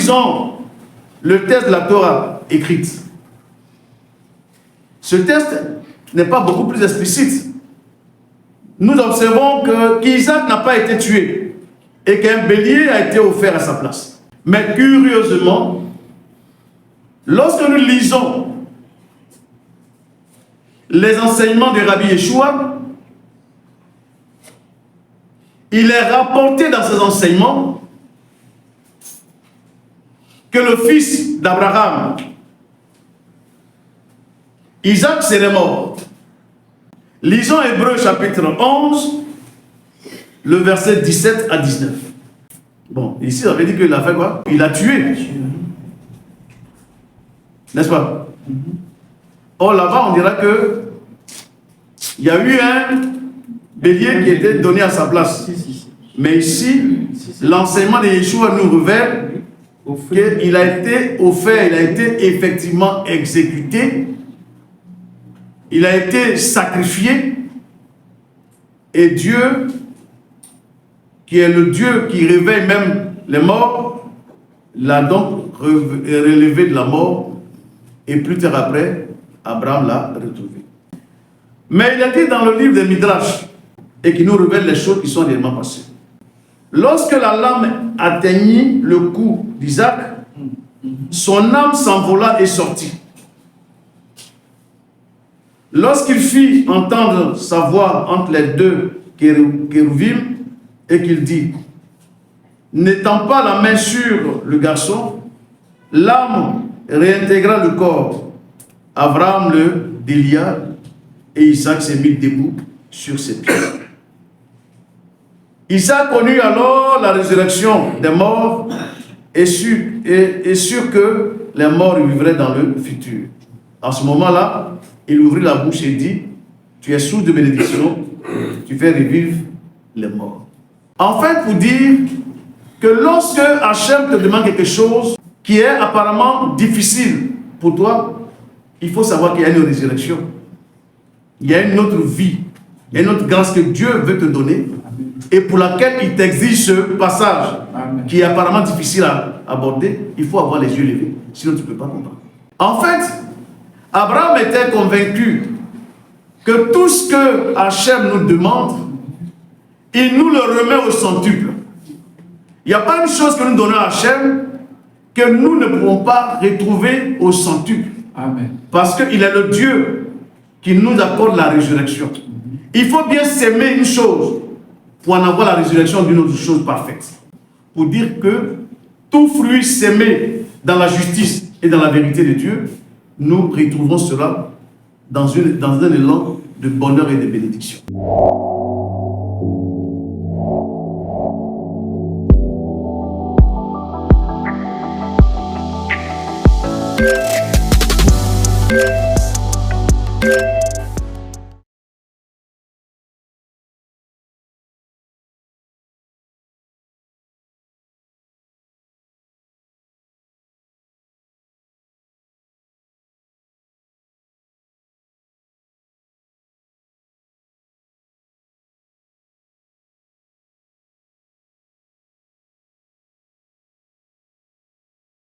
lisons le texte de la Torah écrite, ce texte n'est pas beaucoup plus explicite. Nous observons qu'Isaac n'a pas été tué et qu'un bélier a été offert à sa place. Mais curieusement, lorsque nous lisons les enseignements de Rabbi Yeshua, il est rapporté dans ses enseignements que le fils d'Abraham, Isaac, serait mort. Lisons Hébreux chapitre 11, le verset 17 à 19. Bon, ici, ça veut dire qu'il a fait quoi? Il a tué. N'est-ce pas? Or, là-bas, on dira que il y a eu un bélier qui était donné à sa place. Mais ici, l'enseignement de Yeshua nous révèle qu'il a été offert, il a été effectivement exécuté, il a été sacrifié, et Dieu, qui est le Dieu qui réveille même les morts, l'a donc relevé de la mort, et plus tard après, Abraham l'a retrouvé. Mais il a dit dans le livre de Midrash, et qui nous révèle les choses qui sont réellement passées. Lorsque la lame atteignit le cou d'Isaac, son âme s'envola et sortit. Lorsqu'il fit entendre sa voix entre les deux kérouvim, et qu'il dit, n'étant pas la main sur le garçon, l'âme réintégra le corps. Abraham le délia et Isaac s'est mis debout sur ses pieds. Isaac connut alors la résurrection des morts et sûr que les morts vivraient dans le futur. À ce moment-là, il ouvrit la bouche et dit, tu es source de bénédiction, tu fais revivre les morts. En fait, pour dire que lorsque Hachem te demande quelque chose qui est apparemment difficile pour toi, il faut savoir qu'il y a une résurrection. Il y a une autre vie, il y a une autre grâce que Dieu veut te donner et pour laquelle il t'exige ce passage qui est apparemment difficile à aborder. Il faut avoir les yeux levés, sinon tu ne peux pas comprendre. En fait, Abraham était convaincu que tout ce que Hachem nous demande, il nous le remet au centuple. Il n'y a pas une chose que nous donnons à Hachem que nous ne pouvons pas retrouver au centuple. Amen. Parce qu'il est le Dieu qui nous accorde la résurrection. Il faut bien s'aimer une chose pour en avoir la résurrection d'une autre chose parfaite. Pour dire que tout fruit s'aimer dans la justice et dans la vérité de Dieu, nous retrouvons cela dans un élan de bonheur et de bénédiction. Yeah.